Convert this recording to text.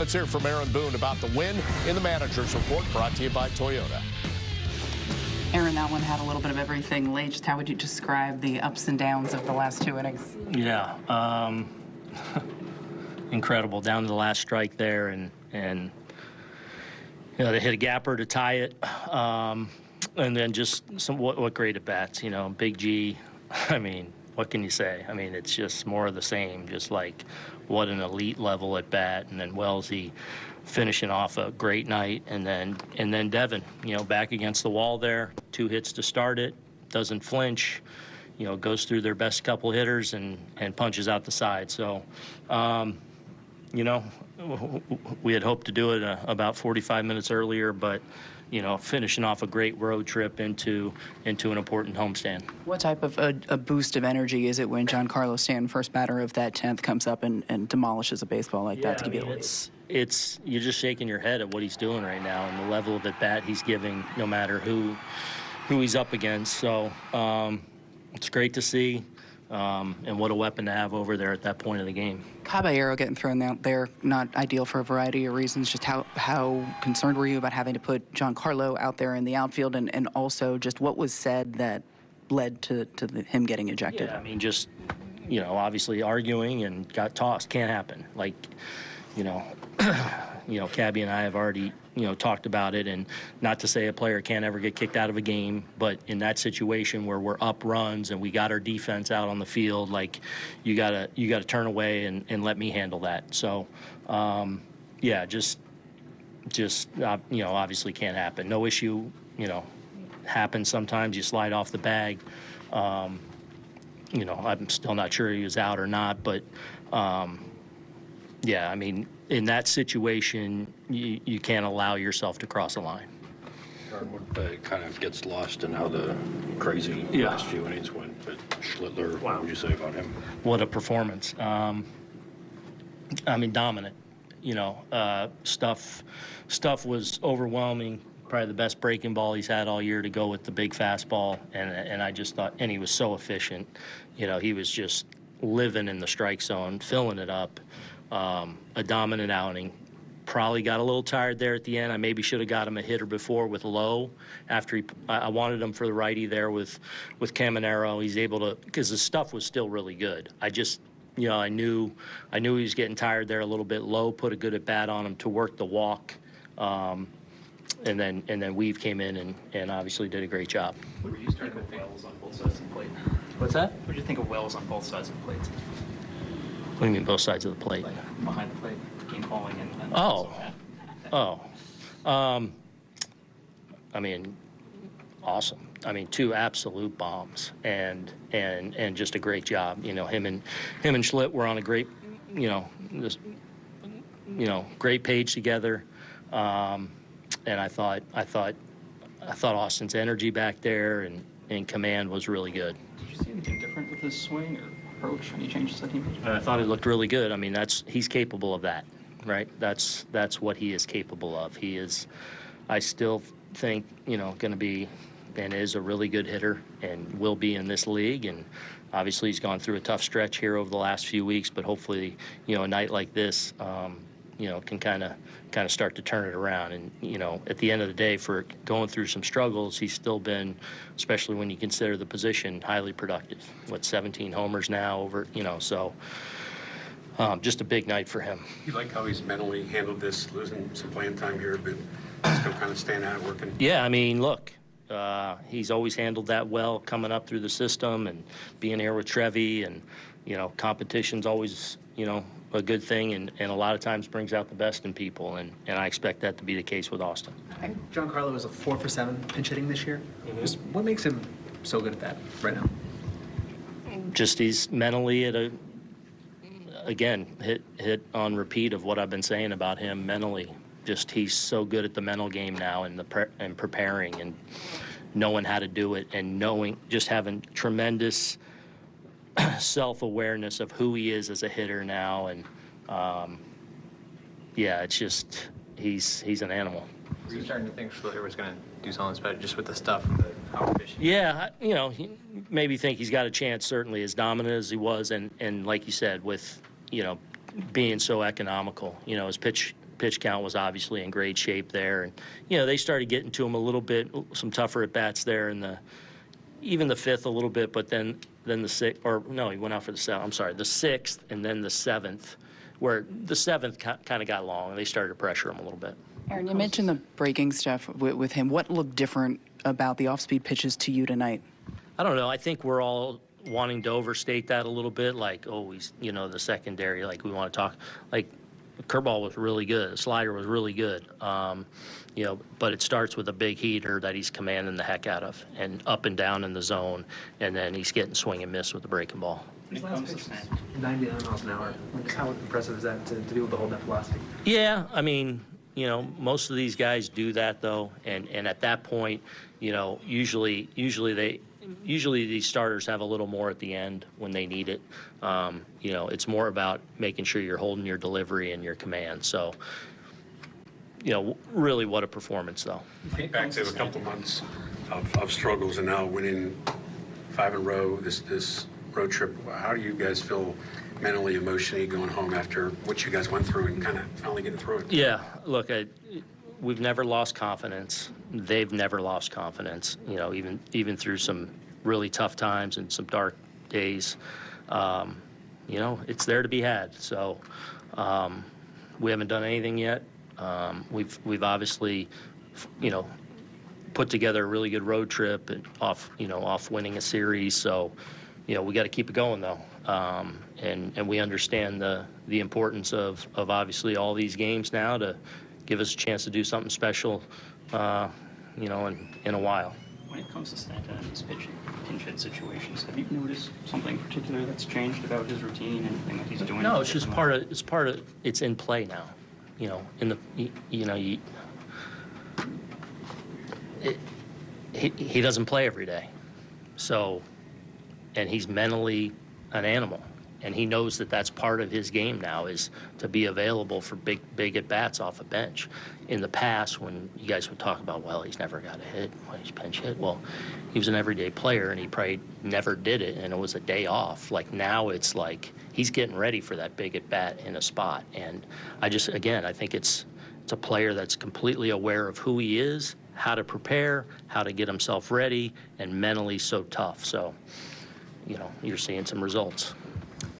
Let's hear from Aaron Boone about the win in the Manager's Report, brought to you by Toyota. Aaron, that one had a little bit of everything late. Just how would you describe the ups and downs of the last two innings? Yeah, incredible down to the last strike there, and you know, they hit a gapper to tie it, and then just what great at bats. You know, Big G. I mean, what can you say? I mean, it's just more of the same. Just like what an elite level at bat, and then Wellesley finishing off a great night, and then Devin, you know, back against the wall there, 2 hits to start it, doesn't flinch, you know, goes through their best couple hitters and punches out the side. So, you know, we had hoped to do it about 45 minutes earlier, but, you know, finishing off a great road trip into an important homestand. What type of a boost of energy is it when Giancarlo Stanton, first batter of that 10th, comes up and demolishes a baseball like that to give you the lead? It's you're just shaking your head at what he's doing right now and the level of at bat he's giving, no matter who he's up against. So it's great to see, and what a weapon to have over there at that point of the game. Cabrera getting thrown out there, not ideal for a variety of reasons. Just how concerned were you about having to put Giancarlo out there in the outfield, and also just what was said that led to him getting ejected? Yeah, I mean, just, you know, obviously arguing and got tossed. Can't happen. Like, you know, Cabby and I have already, you know, talked about it, and not to say a player can't ever get kicked out of a game, but in that situation where we're up runs and we got our defense out on the field, like, you gotta turn away and let me handle that. So, yeah, just you know, obviously can't happen. No issue, you know, happens sometimes. You slide off the bag. You know, I'm still not sure he was out or not, but. Yeah, I mean, in that situation, you can't allow yourself to cross a line. What kind of gets lost in how the crazy last few innings went, but Schlittler, what would you say about him? What a performance. I mean, dominant. You know, stuff was overwhelming. Probably the best breaking ball he's had all year to go with the big fastball, and I just thought, and he was so efficient. You know, he was just living in the strike zone, filling it up. A dominant outing. Probably got a little tired there at the end. I maybe should have got him a hitter before with Lowe. After I wanted him for the righty there with Cabrera. He's able to, because the stuff was still really good. I just, you know, I knew he was getting tired there a little bit. Lowe put a good at bat on him to work the walk, and then Weave came in and obviously did a great job. What did you think of Wells on both sides of the plate? What's that? What did you think of Wells on both sides of the plate? What do you mean both sides of the plate? Like behind the plate, game calling and I mean, awesome. I mean, 2 absolute bombs and just a great job. You know, him and Schlitt were on a great, you know, great page together. And I thought Austin's energy back there and command was really good. Did you see anything different with his swing or approach? Any changes that he made? I thought it looked really good. I mean, he's capable of that, right? That's what he is capable of. He is, I still think, you know, going to be and is a really good hitter and will be in this league. And obviously he's gone through a tough stretch here over the last few weeks, but hopefully, you know, a night like this, you know, can kind of start to turn it around. And, you know, at the end of the day, for going through some struggles, he's still been, especially when you consider the position, highly productive. 17 homers now over, you know, so just a big night for him. You like how he's mentally handled this, losing some playing time here, but still kind of staying out, working? Yeah, I mean, look, he's always handled that well, coming up through the system and being here with Trevi, and, you know, competition's always, you know, a good thing, and a lot of times brings out the best in people, and I expect that to be the case with Austin. I think Giancarlo is a 4 for 7 pinch hitting this year. Just what makes him so good at that right now? Just he's mentally at a, again, hit on repeat of what I've been saying about him mentally. Just he's so good at the mental game now and and preparing and knowing how to do it, and just having tremendous self-awareness of who he is as a hitter now, and yeah, it's just he's an animal. Were you starting to think Schlittler was going to do something special just with the stuff and how efficient? Yeah, you know, he maybe think he's got a chance, certainly as dominant as he was, and like you said, with, you know, being so economical. You know, his pitch pitch count was obviously in great shape there. And, you know, they started getting to him a little bit, some tougher at-bats there in even the fifth a little bit, but then the sixth, or no, he went out for the seventh. I'm sorry, the sixth and then the seventh, where the seventh kind of got long and they started to pressure him a little bit. Aaron, you mentioned the breaking stuff with him. What looked different about the off-speed pitches to you tonight? I don't know. I think we're all wanting to overstate that a little bit, like, oh, he's, you know, the secondary, like we want to talk, like the curveball was really good, the slider was really good, you know, but it starts with a big heater that he's commanding the heck out of, and up and down in the zone, and then he's getting swing and miss with the breaking ball. His last pitch was 99 miles an hour. Like, how impressive is that to be able to hold that velocity? Yeah, I mean, you know, most of these guys do that though, and at that point, you know, usually these starters have a little more at the end when they need it. You know, it's more about making sure you're holding your delivery and your command. So, you know, really what a performance though. Think back to a couple months of struggles and now winning 5 in a row, this road trip. How do you guys feel mentally, emotionally going home after what you guys went through and kind of finally getting through it? Yeah, look, we've never lost confidence. They've never lost confidence. You know, even through some really tough times and some dark days, you know, it's there to be had. So we haven't done anything yet. We've obviously, you know, put together a really good road trip and off winning a series. So, you know, we got to keep it going though. And we understand the importance of obviously all these games now to give us a chance to do something special, you know, in a while. When it comes to Stanton and these pinch hit situations, have you noticed something particular that's changed about his routine, anything that he's doing? No, it's just it's in play now. You know, he doesn't play every day, so, and he's mentally an animal, and he knows that that's part of his game now, is to be available for big at bats off a bench. In the past, when you guys would talk about, well, he's never got a hit, well, he's pinch hit. Well, he was an everyday player, and he probably never did it, and it was a day off. Like now, it's like he's getting ready for that big at bat in a spot. And I think it's a player that's completely aware of who he is, how to prepare, how to get himself ready, and mentally so tough. So, you know, you're seeing some results.